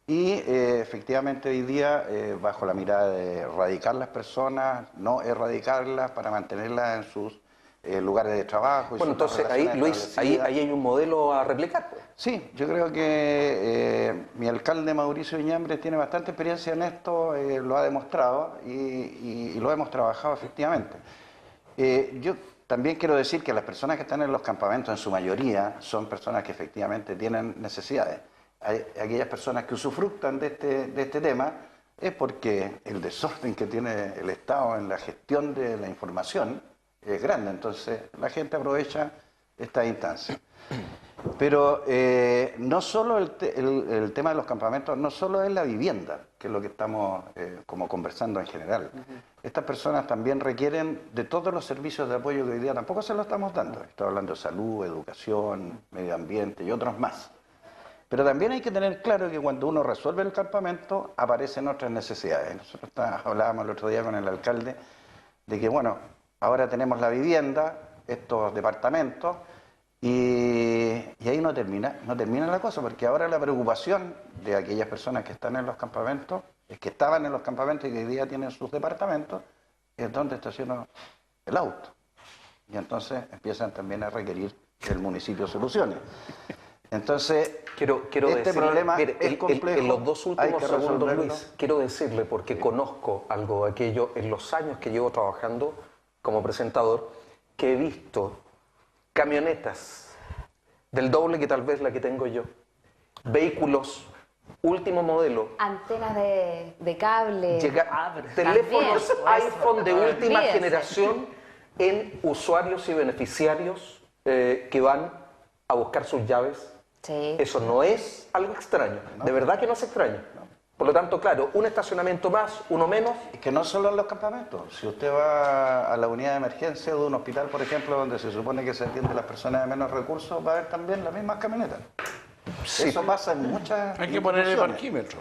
y efectivamente hoy día, bajo la mirada de erradicar las personas, no erradicarlas para mantenerlas en sus lugares de trabajo. Bueno, entonces ahí, Luis, ahí hay un modelo a replicar, pues. Sí, yo creo que mi alcalde Mauricio Iñambre tiene bastante experiencia en esto, lo ha demostrado y lo hemos trabajado efectivamente. Yo también quiero decir que las personas que están en los campamentos en su mayoría son personas que efectivamente tienen necesidades. Aquellas personas que usufructan de este tema es porque el desorden que tiene el Estado en la gestión de la información es grande, entonces la gente aprovecha esta instancia. Pero no solo el tema de los campamentos, no solo es la vivienda, que es lo que estamos como conversando en general. Estas personas también requieren de todos los servicios de apoyo que hoy día tampoco se los estamos dando. Estoy hablando de salud, educación, medio ambiente y otros más. Pero también hay que tener claro que cuando uno resuelve el campamento aparecen otras necesidades. Nosotros hablábamos el otro día con el alcalde de que, bueno, ahora tenemos la vivienda, estos departamentos, y ahí no termina la cosa, porque ahora la preocupación de aquellas personas que están en los campamentos, es que estaban en los campamentos y que hoy día tienen sus departamentos, es donde estaciona el auto. Y entonces empiezan también a requerir que el municipio solucione. Entonces, quiero este decirle, problema mire, es complejo. En los dos hay últimos que segundos, resolverlo. Luis, quiero decirle, porque conozco algo de aquello en los años que llevo trabajando como presentador, que he visto camionetas del doble que tal vez la que tengo yo, vehículos último modelo, Antenas de cable. teléfonos También, iPhone de última olvídese. generación en usuarios y beneficiarios que van a buscar sus llaves. Sí. Eso no es algo extraño, de verdad que no es extraño. Por lo tanto, claro, un estacionamiento más, uno menos. Es que no solo en los campamentos. Si usted va a la unidad de emergencia de un hospital, por ejemplo, donde se supone que se atiende a las personas de menos recursos, va a haber también las mismas camionetas. Sí. Eso pasa en muchas Hay que poner el instituciones. parquímetro.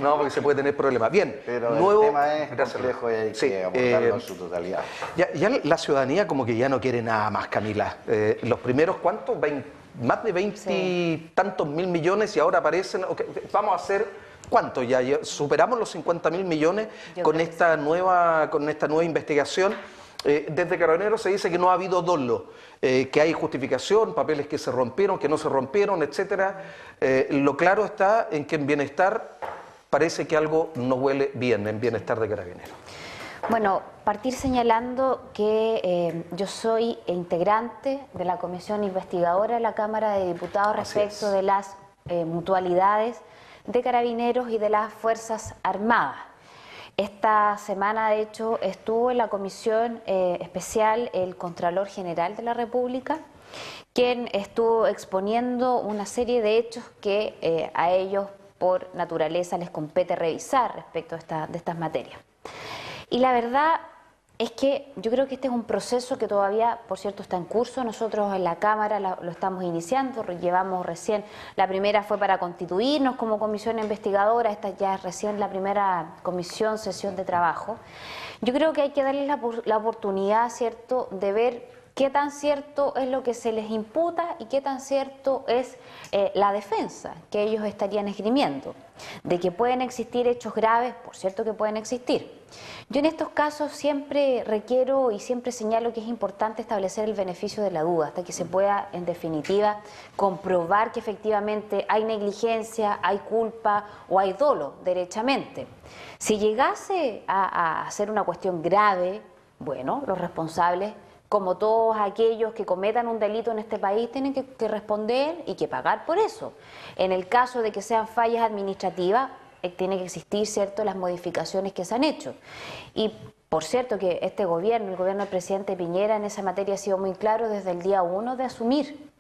No, porque se puede tener problemas. Bien, Pero nuevo... el tema es Gracias. complejo y hay Sí, que abordarlo en su totalidad. Ya la ciudadanía como que ya no quiere nada más, Camila. Los primeros, ¿cuántos? Más de 20 y tantos mil millones y ahora aparecen... okay, vamos a hacer... ¿Cuánto ya? ¿Superamos los 50.000 millones con esta nueva investigación? Desde Carabineros se dice que no ha habido dolo, que hay justificación, papeles que se rompieron, que no se rompieron, etcétera. Lo claro está en que en bienestar parece que algo no huele bien, en bienestar de Carabineros. Bueno, partir señalando que yo soy integrante de la Comisión Investigadora de la Cámara de Diputados respecto de las mutualidades de Carabineros y de las Fuerzas Armadas. Esta semana, de hecho, estuvo en la comisión especial el Contralor General de la República, quien estuvo exponiendo una serie de hechos que a ellos, por naturaleza, les compete revisar respecto de estas materias. Y la verdad es que yo creo que este es un proceso que todavía, por cierto, está en curso. Nosotros en la Cámara lo estamos iniciando, llevamos recién, la primera fue para constituirnos como comisión investigadora, esta ya es recién la primera sesión de trabajo. Yo creo que hay que darles la oportunidad, ¿cierto?, de ver qué tan cierto es lo que se les imputa y qué tan cierto es la defensa que ellos estarían esgrimiendo. De que pueden existir hechos graves, por cierto que pueden existir. Yo en estos casos siempre requiero y siempre señalo que es importante establecer el beneficio de la duda hasta que se pueda, en definitiva, comprobar que efectivamente hay negligencia, hay culpa o hay dolo, derechamente. Si llegase a ser una cuestión grave, bueno, los responsables, como todos aquellos que cometan un delito en este país, tienen que responder y que pagar por eso. En el caso de que sean fallas administrativas, tiene que existir, ¿cierto?, las modificaciones que se han hecho. Y por cierto que este gobierno, el gobierno del presidente Piñera, en esa materia ha sido muy claro desde el día 1 de asumir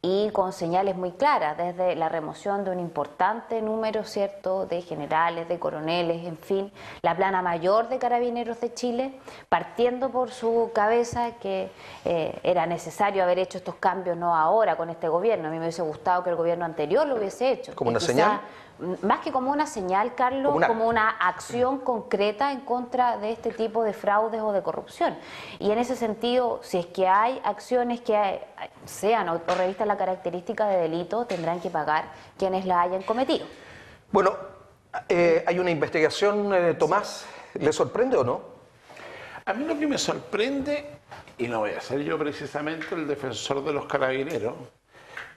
y con señales muy claras, desde la remoción de un importante número, ¿cierto?, de generales, de coroneles, en fin, la plana mayor de Carabineros de Chile, partiendo por su cabeza que era necesario haber hecho estos cambios, no ahora con este gobierno. A mí me hubiese gustado que el gobierno anterior lo hubiese hecho. ¿Como una Quizá señal? más que como una señal, Carlos, como una acción concreta en contra de este tipo de fraudes o de corrupción. Y en ese sentido, si es que hay acciones que sean o revistan la característica de delito, tendrán que pagar quienes la hayan cometido. Bueno, hay una investigación, Tomás, ¿le sorprende o no? A mí lo que me sorprende, y no voy a ser yo precisamente el defensor de los carabineros,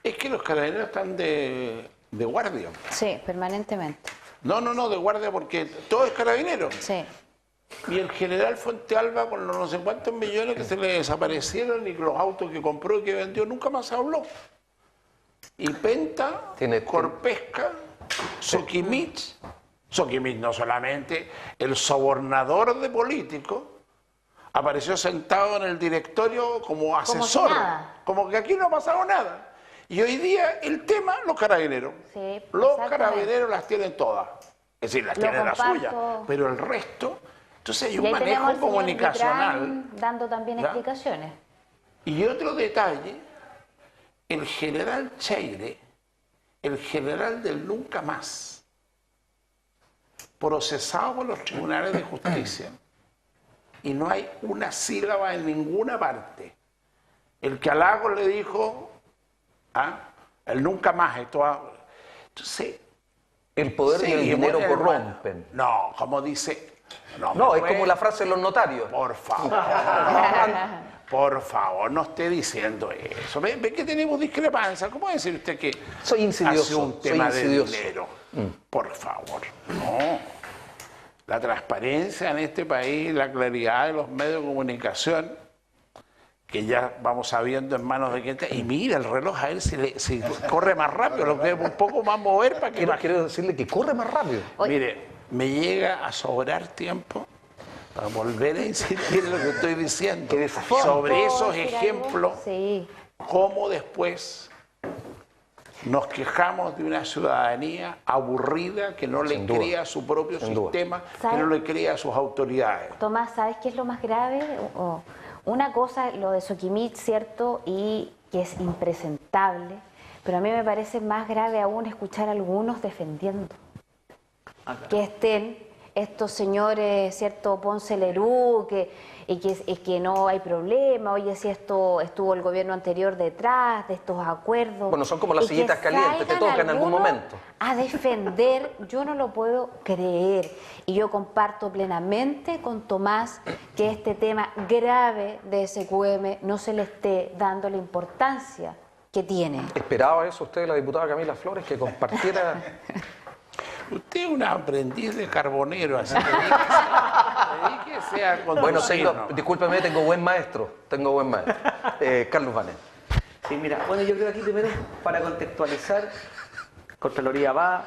es que los carabineros están de guardia. Sí, permanentemente. No, de guardia porque todo es carabinero. Sí. Y el general Fuentealba con los no sé cuántos millones que se le desaparecieron y los autos que compró y que vendió nunca más habló. Y Penta, Corpesca, Soquimich no solamente, el sobornador de políticos, apareció sentado en el directorio como asesor, como que aquí no ha pasado nada. Y hoy día el tema, los carabineros. Sí, los carabineros las tienen todas. Es decir, las tienen la suya. Pero el resto, entonces hay un manejo comunicacional. Dando también explicaciones. Y otro detalle, el general Cheire, el general del Nunca Más, procesado por los tribunales de justicia, y no hay una sílaba en ninguna parte. El que a Lagos le dijo, el Nunca Más, entonces... El poder y el dinero corrompen. No, como dice... No, es como la frase de los notarios. Por favor. Por favor, no esté diciendo eso. ¿Ve que tenemos discrepancia? ¿Cómo decir usted que soy insidioso, hace un tema de dinero? Por favor, no. La transparencia en este país, la claridad de los medios de comunicación, que ya vamos sabiendo en manos de quién está. Y mira, el reloj a él si corre más rápido, lo que un poco más mover para que... Quiero decirle que corre más rápido. Mire, me llega a sobrar tiempo para volver a insistir en lo que estoy diciendo. Sobre esos ejemplos, cómo después nos quejamos de una ciudadanía aburrida que no le crea su propio sistema, que no le crea a sus autoridades. Tomás, ¿sabes qué es lo más grave? Una cosa, lo de Soquimich, ¿cierto? Y que es impresentable, pero a mí me parece más grave aún escuchar a algunos defendiendo que estén estos señores, ¿cierto? Ponce Lerú, que no hay problema, oye, si esto estuvo el gobierno anterior detrás de estos acuerdos. Bueno, son como las sillitas calientes, te tocan en algún momento. A defender, yo no lo puedo creer. Y yo comparto plenamente con Tomás que este tema grave de SQM no se le esté dando la importancia que tiene. ¿Esperaba eso usted, la diputada Camila Flores, que compartiera...? Usted es un aprendiz de carbonero, así que dedíquese a conducir. Bueno, discúlpeme, tengo buen maestro. Carlos Vanet. Sí, mira, bueno, yo creo que aquí primero, para contextualizar, Contraloría va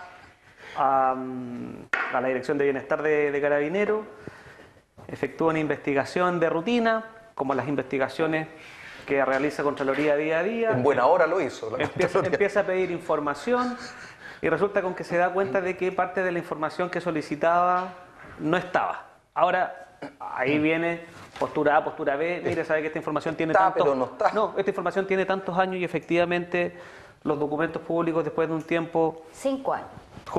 a la Dirección de Bienestar de Carabineros, efectúa una investigación de rutina, como las investigaciones que realiza Contraloría día a día. En buena hora lo hizo. Empieza a pedir información. Y resulta con que se da cuenta de que parte de la información que solicitaba no estaba. Ahora, ahí viene postura A, postura B. Mire, sabe que esta información tiene tantos... No, esta información tiene tantos años y efectivamente los documentos públicos después de un tiempo... 5 años.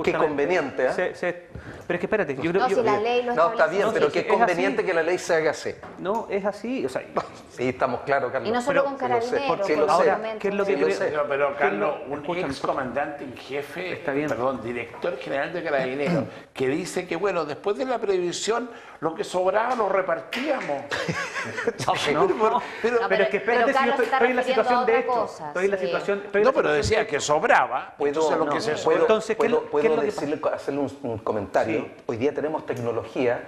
Qué conveniente, ¿eh? Pero es que espérate, yo creo que... la ley lo no, está bien, pero qué conveniente que la ley se haga así. No, es así, o sea... Sí, estamos claros, Carlos. Y no solo con Carabineros, sí, ahora, ¿qué es lo que pero Carlos, un ex comandante en jefe, director general de Carabineros, que dice que, bueno, después de la previsión, lo que sobraba lo repartíamos. Pero es que espérate, si yo estoy en la situación de esto. Estoy en la situación... No, pero decía que sobraba, entonces lo que se sobró... ¿Puedo hacerle un comentario? Sí. Hoy día tenemos tecnología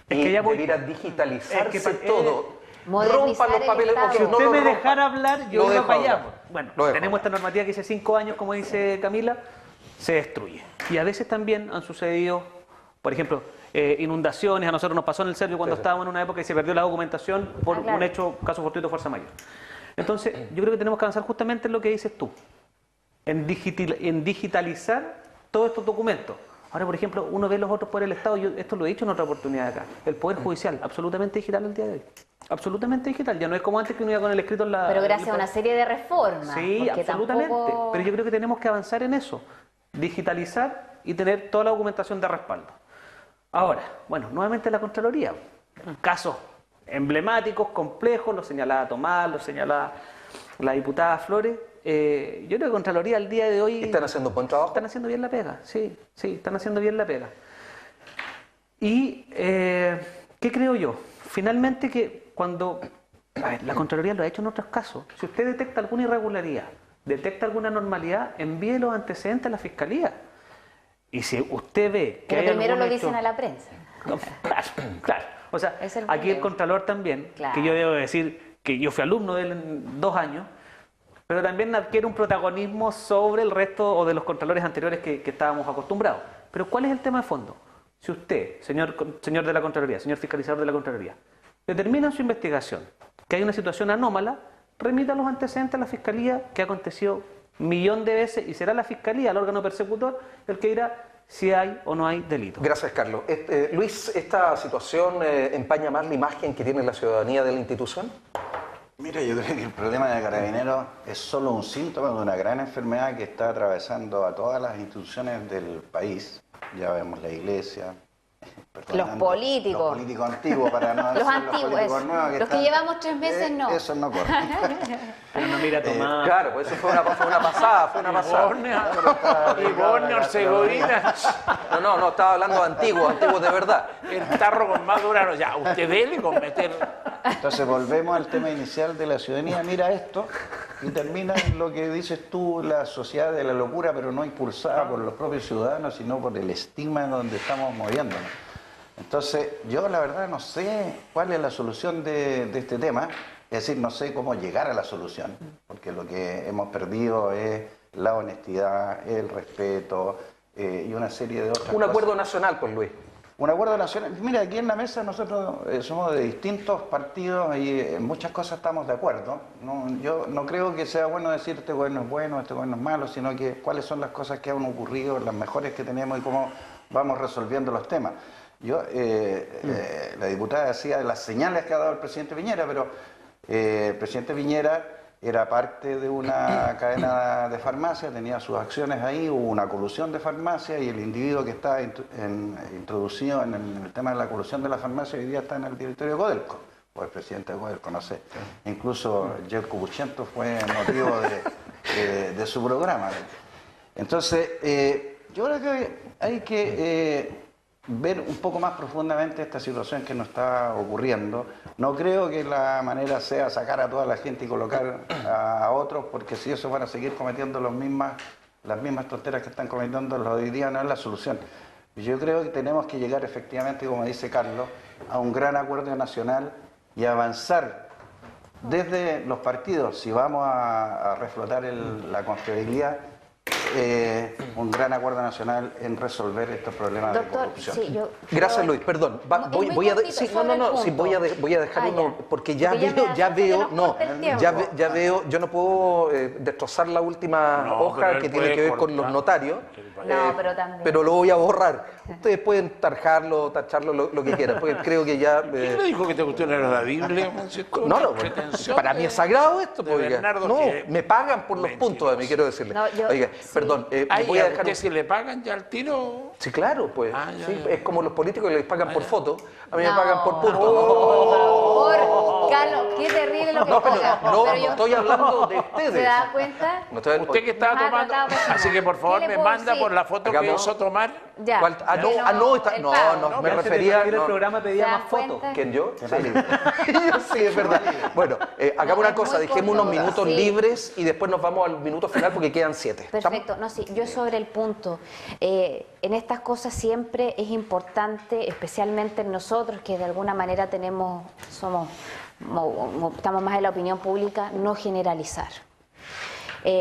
y debería digitalizarse todo. Rompa los papeles. Si usted me dejara hablar, yo iba para allá. Bueno, tenemos esta normativa que dice 5 años, como dice Camila, se destruye. Y a veces también han sucedido, por ejemplo, inundaciones. A nosotros nos pasó en el Servio cuando estábamos en una época y se perdió la documentación por un hecho, caso fortuito de fuerza mayor. Entonces, yo creo que tenemos que avanzar justamente en lo que dices tú, en digitalizar todos estos documentos. Ahora, por ejemplo, uno ve los otros poderes del Estado, yo esto lo he dicho en otra oportunidad acá, el Poder Judicial, absolutamente digital al día de hoy. Absolutamente digital, ya no es como antes que uno iba con el escrito en la... Pero gracias a una serie de reformas. Sí, absolutamente, pero yo creo que tenemos que avanzar en eso, digitalizar y tener toda la documentación de respaldo. Ahora, bueno, nuevamente la Contraloría, casos emblemáticos, complejos, lo señalaba Tomás, lo señalaba la diputada Flores. Yo creo que Contraloría al día de hoy... ¿Están haciendo buen trabajo? Están haciendo bien la pega, sí, están haciendo bien la pega. Y, ¿qué creo yo? Finalmente que cuando... A ver, la Contraloría lo ha hecho en otros casos. Si usted detecta alguna irregularidad, detecta alguna anormalidad, envíe los antecedentes a la Fiscalía. Y si usted ve que Pero hay primero algún lo hecho... dicen a la prensa. No, claro. O sea, Es el aquí el problema. Contralor también, Claro. que yo debo decir que yo fui alumno de él en 2 años, pero también adquiere un protagonismo sobre el resto o de los Contralores anteriores que estábamos acostumbrados. Pero ¿cuál es el tema de fondo? Si usted, señor de la Contraloría, señor fiscalizador de la Contraloría, determina en su investigación que hay una situación anómala, remita los antecedentes a la Fiscalía, que ha acontecido 1.000.000 de veces, y será la Fiscalía, el órgano persecutor, el que dirá si hay o no hay delito. Gracias, Carlos. Luis, ¿esta situación empaña más la imagen que tiene la ciudadanía de la institución? Mira, yo creo que el problema de Carabineros es solo un síntoma de una gran enfermedad que está atravesando a todas las instituciones del país. Ya vemos la iglesia. Los políticos. Los políticos antiguos, para no Los decir antiguos, políticos nuevos. los que llevamos 3 meses, no. Eso no corre. Pero no mira Tomás. Claro, pues eso fue una pasada, fue una pasada. Y Borneo, Herzegovina, No, estaba hablando de antiguos de verdad. el tarro con más durano. Ya, usted dele con meter... Entonces volvemos al tema inicial de la ciudadanía. Mira esto y termina en lo que dices tú, la sociedad de la locura, pero no impulsada por los propios ciudadanos, sino por el estigma en donde estamos moviéndonos. Entonces, yo la verdad no sé cuál es la solución de este tema, es decir, no sé cómo llegar a la solución, porque lo que hemos perdido es la honestidad, el respeto y una serie de otras cosas. Un acuerdo nacional, pues, Luis. Un acuerdo nacional. Mira, aquí en la mesa nosotros somos de distintos partidos y en muchas cosas estamos de acuerdo. Yo no creo que sea bueno decir este gobierno es bueno, este gobierno es malo, sino que cuáles son las cosas que han ocurrido, las mejores que tenemos y cómo vamos resolviendo los temas. La diputada decía de las señales que ha dado el presidente Piñera, pero el presidente Piñera era parte de una cadena de farmacia, tenía sus acciones ahí, hubo una colusión de farmacia y el individuo que está introducido en el tema de la colusión de la farmacia hoy día está en el directorio de Codelco, o el presidente de Codelco, no sé. Incluso Jelko Buchento fue motivo de su programa. Entonces, yo creo que hay que ver un poco más profundamente esta situación que nos está ocurriendo. No creo que la manera sea sacar a toda la gente y colocar a otros, porque si eso van a seguir cometiendo las mismas tonteras que están cometiendo hoy día, no es la solución. Yo creo que tenemos que llegar efectivamente, como dice Carlos, a un gran acuerdo nacional y avanzar desde los partidos, si vamos a reflotar la confiabilidad, un gran acuerdo nacional en resolver estos problemas de corrupción. Sí, Gracias, Luis. Perdón. Voy a dejar uno, porque ya veo, yo no puedo destrozar la última hoja que tiene que ver con los notarios. pero también. Pero lo voy a borrar. Ustedes pueden tacharlo lo que quieran, porque creo que ya... ¿Quién le dijo que esta cuestión era la Biblia? No, para mí es sagrado esto. de Bernardo, que me pagan por los puntos, a mí quiero decirle. No, Oiga, perdón, voy a dejar... ¿Usted si le pagan ya al tiro? Sí, claro, pues. Es como los políticos que les pagan por foto, a mí me No, pagan por puntos. Por favor, Carlos, qué terrible lo que No, pero pasa. no Pero yo- estoy hablando de ustedes. ¿Se da cuenta? No estoy- Usted que estaba Nos ha tomando... tratado pésimo. Así que por favor ¿Qué le me puedo manda decir? por la foto que Hagamos- hizo tomar. Ya. ¿Cuál? El pago. Me Antes de refería... salir el no. programa pedía ¿Se dan más fotos. cuenta? ¿Quién, yo? Sí. Sí, es verdad. Bueno, hagamos No, una es cosa, muy dejemos corto, unos minutos sí. libres y después nos vamos al minuto final porque quedan 7. Perfecto, no, sí, yo sobre el punto. En estas cosas siempre es importante, especialmente en nosotros que de alguna manera estamos más en la opinión pública, no generalizar.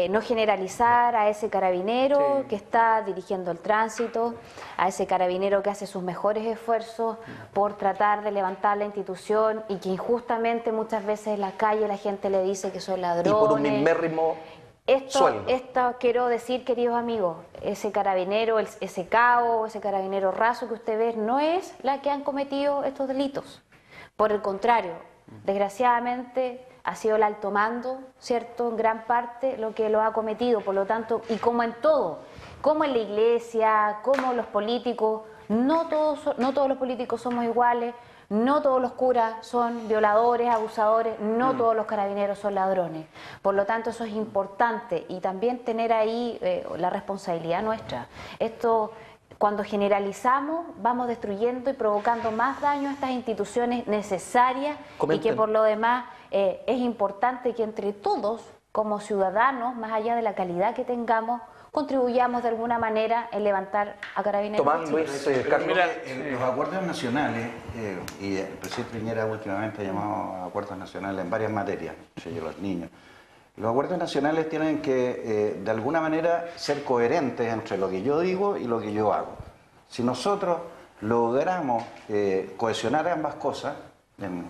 No generalizar a ese carabinero que está dirigiendo el tránsito, a ese carabinero que hace sus mejores esfuerzos por tratar de levantar la institución y que injustamente muchas veces en la calle la gente le dice que son ladrones. Y por un mismérrimo sueldo. Esto quiero decir, queridos amigos, ese carabinero, ese cabo, ese carabinero raso que usted ve, no es la que han cometido estos delitos. Por el contrario, desgraciadamente ha sido el alto mando, ¿cierto?, en gran parte lo que lo ha cometido. Por lo tanto, y como en todo, como en la iglesia, como los políticos, no todos los políticos somos iguales, no todos los curas son violadores, abusadores, no todos los carabineros son ladrones. Por lo tanto, eso es importante y también tener ahí la responsabilidad nuestra. Esto, cuando generalizamos, vamos destruyendo y provocando más daño a estas instituciones necesarias. Comenten. Y que por lo demás es importante que entre todos, como ciudadanos, más allá de la calidad que tengamos, contribuyamos de alguna manera en levantar a Carabineros. Tomás, Luis, Carlos. Mira, Los acuerdos nacionales, y el presidente Piñera últimamente ha llamado acuerdos nacionales en varias materias, los niños. Los acuerdos nacionales tienen que, de alguna manera, ser coherentes entre lo que yo digo y lo que yo hago. Si nosotros logramos cohesionar ambas cosas, en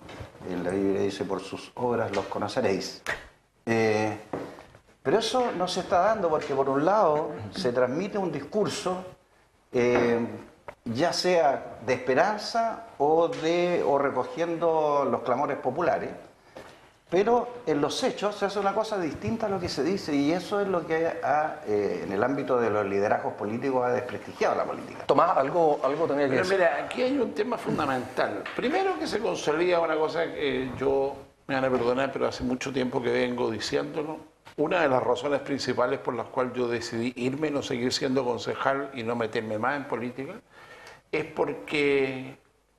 la Biblia dice, por sus obras los conoceréis, pero eso no se está dando porque, por un lado, se transmite un discurso, ya sea de esperanza o recogiendo los clamores populares, pero en los hechos se hace una cosa distinta a lo que se dice y eso es lo que en el ámbito de los liderazgos políticos ha desprestigiado la política. Tomás, algo tenía que Pero decir. mira, aquí hay un tema fundamental. Primero que se consolida una cosa que yo, me van a perdonar, pero hace mucho tiempo que vengo diciéndolo. Una de las razones principales por las cuales yo decidí irme y no seguir siendo concejal y no meterme más en política es porque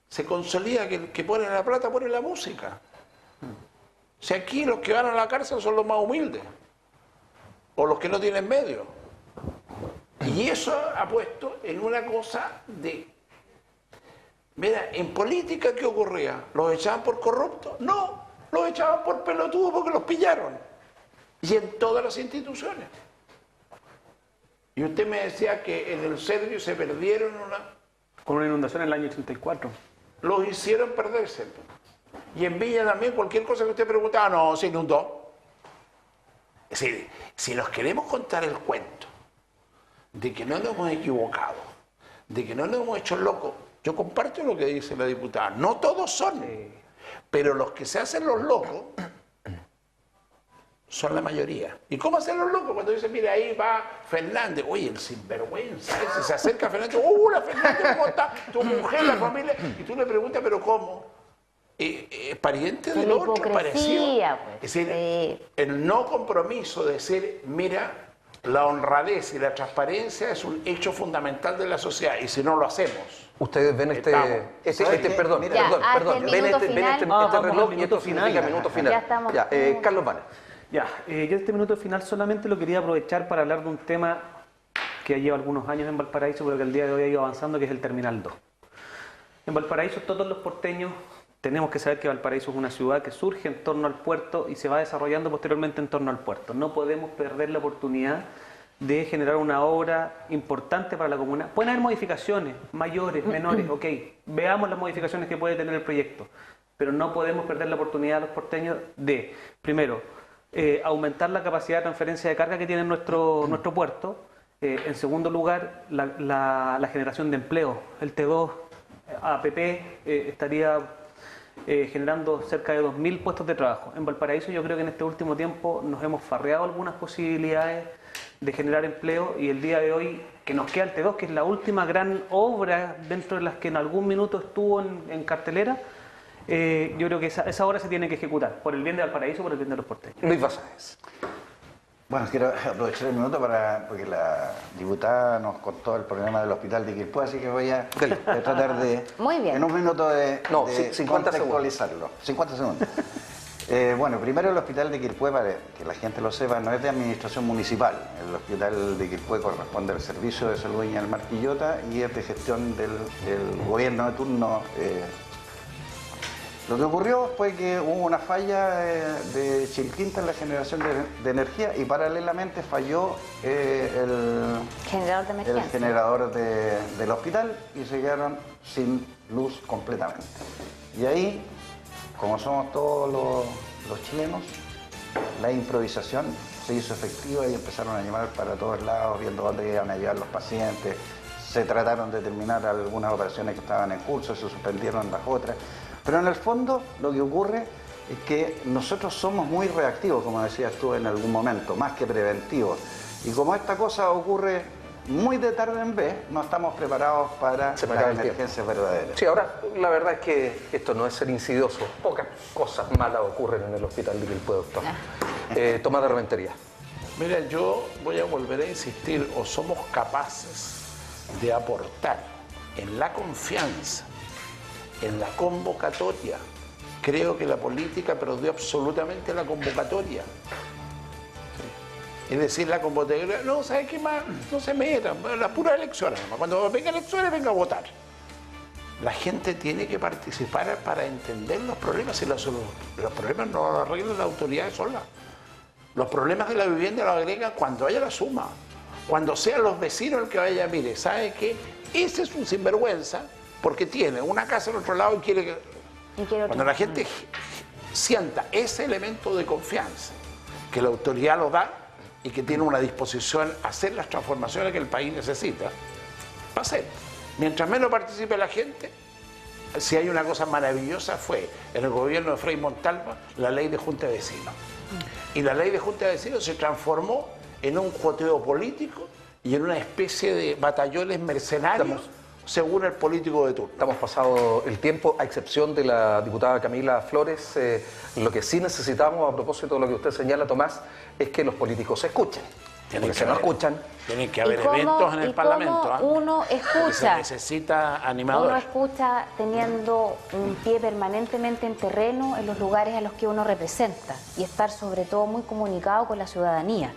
se consolida que el que pone la plata pone la música. O sea, aquí los que van a la cárcel son los más humildes o los que no tienen medios. Y eso ha puesto en una cosa de... Mira, en política, ¿qué ocurría? ¿Los echaban por corruptos? No, los echaban por pelotudos porque los pillaron. Y en todas las instituciones. Y usted me decía que en el Cedrio se perdieron Con una inundación en el año 84. los hicieron perderse. Y en Villa también, cualquier cosa que usted preguntaba, no, se inundó. Es decir, si nos queremos contar el cuento de que no nos hemos equivocado, de que no nos hemos hecho locos, yo comparto lo que dice la diputada, no todos son, pero los que se hacen los locos son la mayoría. ¿Y cómo hacen los locos? Cuando dicen, mira, ahí va Fernández, oye, el sinvergüenza ese, se acerca a Fernández, hola Fernández, ¿cómo está? Tu mujer, la familia, y tú le preguntas, ¿pero cómo? Pariente del otro, parecido. Pues, Es decir, el no compromiso de decir, mira, la honradez y la transparencia es un hecho fundamental de la sociedad, y si no lo hacemos... Ustedes ven perdón, ven este reloj y esto significa minuto final. Ya estamos. Carlos Vane. Yo este minuto final solamente lo quería aprovechar para hablar de un tema que lleva algunos años en Valparaíso, pero que el día de hoy ha ido avanzando, que es el Terminal 2. En Valparaíso todos los porteños tenemos que saber que Valparaíso es una ciudad que surge en torno al puerto y se va desarrollando posteriormente en torno al puerto. No podemos perder la oportunidad de generar una obra importante para la comuna. Pueden haber modificaciones, mayores, menores, ok, veamos las modificaciones que puede tener el proyecto, pero no podemos perder la oportunidad los porteños de, primero, aumentar la capacidad de transferencia de carga que tiene nuestro puerto, en segundo lugar, la generación de empleo. El T2 APP estaría generando cerca de 2.000 puestos de trabajo. En Valparaíso yo creo que en este último tiempo nos hemos farreado algunas posibilidades de generar empleo y el día de hoy que nos queda el T2, que es la última gran obra dentro de las que en algún minuto estuvo en cartelera, yo creo que esa obra se tiene que ejecutar por el bien de Valparaíso, por el bien de los porteños. Luis Basáez. Bueno, quiero aprovechar el minuto porque la diputada nos contó el problema del hospital de Quilpué, así que voy a tratar de, Muy bien, en un minuto de 50 contextualizarlo. 50 segundos. Bueno, primero el hospital de Quilpué, para que la gente lo sepa, no es de administración municipal. El hospital de Quilpué corresponde al Servicio de Salud Viña del Mar Quillota y es de gestión del gobierno de turno. Lo que ocurrió fue que hubo una falla de Chilquinta en la generación de energía y paralelamente falló el generador del hospital y se quedaron sin luz completamente. Y ahí, como somos todos los chilenos, la improvisación se hizo efectiva y empezaron a llamar para todos lados, viendo dónde iban a llevar los pacientes. Se trataron de terminar algunas operaciones que estaban en curso, se suspendieron las otras. Pero en el fondo lo que ocurre es que nosotros somos muy reactivos, como decías tú en algún momento, más que preventivos. Y como esta cosa ocurre muy de tarde en vez, no estamos preparados para las emergencias verdaderas. Sí, ahora la verdad es que esto no es ser insidioso. Pocas cosas malas ocurren en el hospital de Quilpué, doctor. Tomás de Rementería. Mira, yo voy a volver a insistir, o somos capaces de aportar en la confianza, en la convocatoria. Creo que la política perdió absolutamente la convocatoria. Es decir, la convocatoria, no, ¿sabes qué más? No se metan, las puras elecciones. Cuando vengan elecciones, venga a votar. La gente tiene que participar para entender los problemas y los problemas no los arreglan las autoridades solas. Los problemas de la vivienda los agregan cuando haya la suma. Cuando sean los vecinos el que vaya, mire, ¿sabe qué? Ese es un sinvergüenza porque tiene una casa al otro lado y quiere que... Cuando la gente sienta ese elemento de confianza, que la autoridad lo da y que tiene una disposición a hacer las transformaciones que el país necesita, va a ser. Mientras menos participe la gente, si hay una cosa maravillosa fue en el gobierno de Frei Montalva la ley de Junta de Vecinos. Y la ley de Junta de Vecinos se transformó en un joteo político y en una especie de batallones mercenarios según el político de turno. Estamos pasado el tiempo, a excepción de la diputada Camila Flores. Lo que sí necesitamos, a propósito de lo que usted señala, Tomás, es que los políticos se escuchen. Porque si no escuchan... Tienen que haber eventos en el Parlamento. Uno escucha. Se necesita animadores. Uno escucha teniendo un pie permanentemente en terreno en los lugares a los que uno representa y estar sobre todo muy comunicado con la ciudadanía.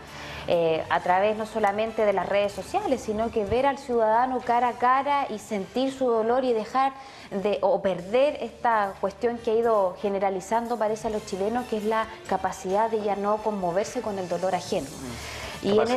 A través no solamente de las redes sociales, sino que ver al ciudadano cara a cara y sentir su dolor y dejar o perder esta cuestión que ha ido generalizando, parece, a los chilenos, que es la capacidad de ya no conmoverse con el dolor ajeno. Y en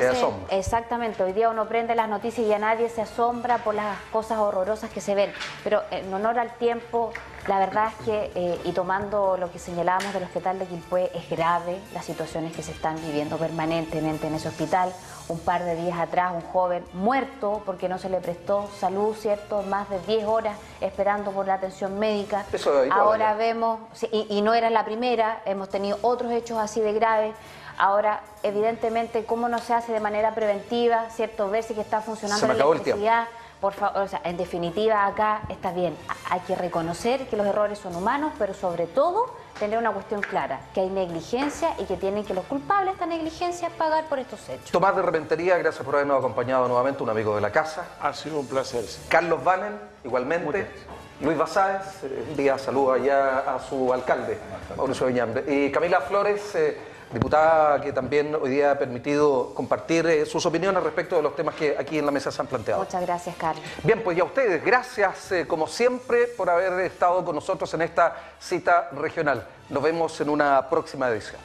exactamente, hoy día uno prende las noticias y ya nadie se asombra por las cosas horrorosas que se ven. Pero en honor al tiempo, la verdad es que, y tomando lo que señalábamos del hospital de Quilpué, es grave las situaciones que se están viviendo permanentemente en ese hospital. Un par de días atrás, un joven muerto porque no se le prestó salud, ¿cierto? Más de 10 horas esperando por la atención médica. Ahora vemos, y no era la primera, hemos tenido otros hechos así de graves. Ahora, evidentemente, ¿cómo no se hace de manera preventiva, cierto? Ver si que está funcionando la electricidad. Por favor, o sea, en definitiva, acá está bien. Hay que reconocer que los errores son humanos, pero sobre todo tener una cuestión clara, que hay negligencia y que tienen que los culpables de esta negligencia pagar por estos hechos. Tomás de Rementería, gracias por habernos acompañado nuevamente, un amigo de la casa. Ha sido un placer. Carlos Banen, igualmente. Luis Basáez, envía saludos allá a su alcalde, Mauricio Viñambre. Y Camila Flores, diputada que también hoy día ha permitido compartir sus opiniones respecto de los temas que aquí en la mesa se han planteado. Muchas gracias, Carlos. Bien, pues ya a ustedes, gracias como siempre por haber estado con nosotros en esta cita regional. Nos vemos en una próxima edición.